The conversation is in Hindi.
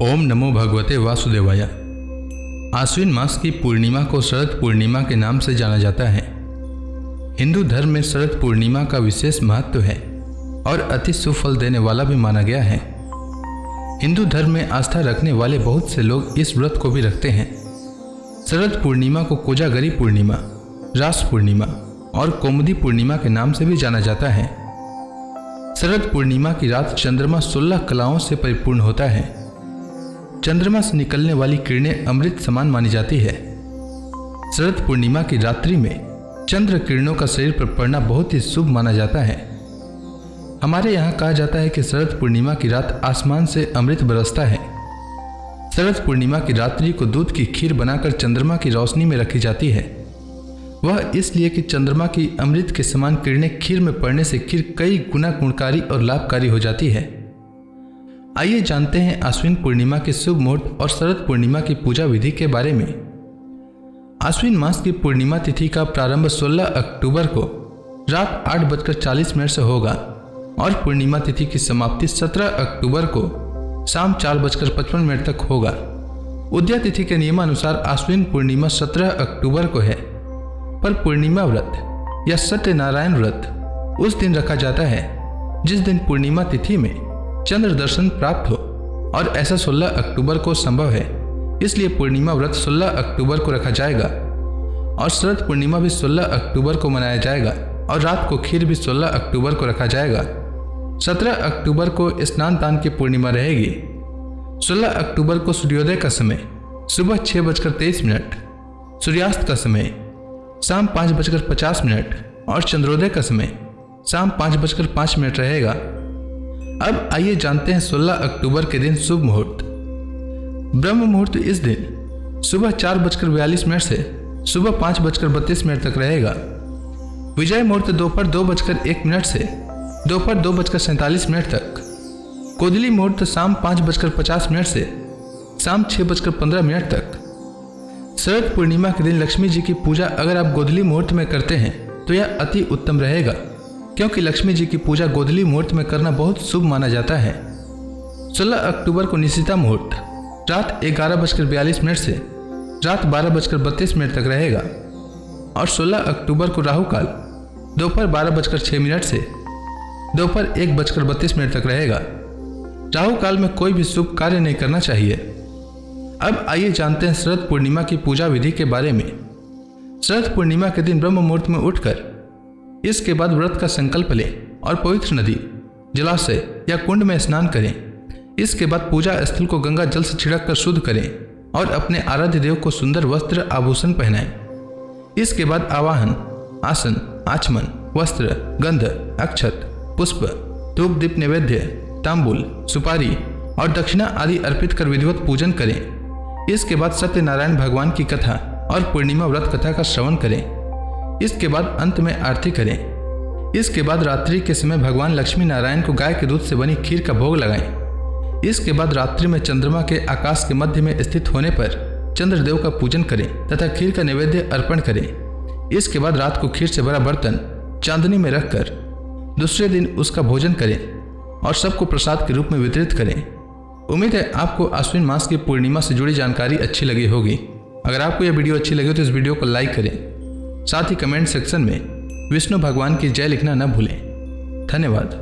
ओम नमो भगवते वासुदेवाय। आश्विन मास की पूर्णिमा को शरद पूर्णिमा के नाम से जाना जाता है। हिंदू धर्म में शरद पूर्णिमा का विशेष महत्व है और अति शुभ फल देने वाला भी माना गया है। हिंदू धर्म में आस्था रखने वाले बहुत से लोग इस व्रत को भी रखते हैं। शरद पूर्णिमा को कोजागरी पूर्णिमा, रास पूर्णिमा और कौमुदी पूर्णिमा के नाम से भी जाना जाता है। शरद पूर्णिमा की रात चंद्रमा 16 कलाओं से परिपूर्ण होता है। चंद्रमा से निकलने वाली किरणें अमृत समान मानी जाती है। शरद पूर्णिमा की रात्रि में चंद्र किरणों का शरीर पर पड़ना बहुत ही शुभ माना जाता है। हमारे यहाँ कहा जाता है कि शरद पूर्णिमा की रात आसमान से अमृत बरसता है। शरद पूर्णिमा की रात्रि को दूध की खीर बनाकर चंद्रमा की रोशनी में रखी जाती है। वह इसलिए कि चंद्रमा की अमृत के समान किरणें खीर में पड़ने से खीर कई गुना गुणकारी और लाभकारी हो जाती है। आइए जानते हैं आश्विन पूर्णिमा के शुभ मुहूर्त और शरद पूर्णिमा की पूजा विधि के बारे में। आश्विन मास की पूर्णिमा तिथि का प्रारंभ 16 अक्टूबर को रात 8:40 से होगा और पूर्णिमा तिथि की समाप्ति 17 अक्टूबर को शाम 4:55 तक होगा। उदया तिथि के नियमानुसार आश्विन पूर्णिमा 17 अक्टूबर को है, पर पूर्णिमा व्रत या सत्यनारायण व्रत उस दिन रखा जाता है जिस दिन पूर्णिमा तिथि में चंद्र दर्शन प्राप्त हो, और ऐसा 16 अक्टूबर को संभव है। इसलिए पूर्णिमा व्रत 16 अक्टूबर को रखा जाएगा और शरद पूर्णिमा भी 16 अक्टूबर को मनाया जाएगा और रात को खीर भी 16 अक्टूबर को रखा जाएगा। 17 अक्टूबर को स्नान दान की पूर्णिमा रहेगी। 16 अक्टूबर को सूर्योदय का समय सुबह 6:23, सूर्यास्त का समय शाम 5:50 और चंद्रोदय का समय शाम 5:05 रहेगा। अब आइए जानते हैं 16 अक्टूबर के दिन शुभ मुहूर्त। ब्रह्म मुहूर्त इस दिन सुबह 4:42 से सुबह 5:32 तक रहेगा। विजय मुहूर्त दोपहर 2:01 से दोपहर 2:47 तक। गोधूली मुहूर्त शाम 5:50 से शाम 6:15 तक। शरद पूर्णिमा के दिन लक्ष्मी जी की पूजा अगर आप गोधूली मुहूर्त में करते हैं तो यह अति उत्तम रहेगा, क्योंकि लक्ष्मी जी की पूजा गोधूली मुहूर्त में करना बहुत शुभ माना जाता है। 16 अक्टूबर को निशिता मुहूर्त रात 11:42 से रात 12:32 तक रहेगा और 16 अक्टूबर को राहु काल दोपहर 12:06 से दोपहर 1:32 तक रहेगा। राहु काल में कोई भी शुभ कार्य नहीं करना चाहिए। अब आइए जानते हैं शरद पूर्णिमा की पूजा विधि के बारे में। शरद पूर्णिमा के दिन ब्रह्म मुहूर्त में उठकर इसके बाद व्रत का संकल्प लें और पवित्र नदी, जलाशय या कुंड में स्नान करें। इसके बाद पूजा स्थल को गंगा जल से छिड़क कर शुद्ध करें और अपने आराध्य देव को सुंदर वस्त्र आभूषण पहनाएं। इसके बाद आवाहन, आसन, आचमन, वस्त्र, गंध, अक्षत, पुष्प, धूप दीप नैवेद्य, तांबूल, सुपारी और दक्षिणा आदि अर्पित कर विधिवत पूजन करें। इसके बाद सत्यनारायण भगवान की कथा और पूर्णिमा व्रत कथा का श्रवण करें। इसके बाद अंत में आरती करें। इसके बाद रात्रि के समय भगवान लक्ष्मी नारायण को गाय के दूध से बनी खीर का भोग लगाएं। इसके बाद रात्रि में चंद्रमा के आकाश के मध्य में स्थित होने पर चंद्रदेव का पूजन करें तथा खीर का नैवेद्य अर्पण करें। इसके बाद रात को खीर से भरा बर्तन चांदनी में रखकर दूसरे दिन उसका भोजन करें और सबको प्रसाद के रूप में वितरित करें। उम्मीद है आपको आश्विन मास की पूर्णिमा से जुड़ी जानकारी अच्छी लगी होगी। अगर आपको यह वीडियो अच्छी लगी तो इस वीडियो को लाइक करें, साथ ही कमेंट सेक्शन में विष्णु भगवान की जय लिखना न भूलें। धन्यवाद।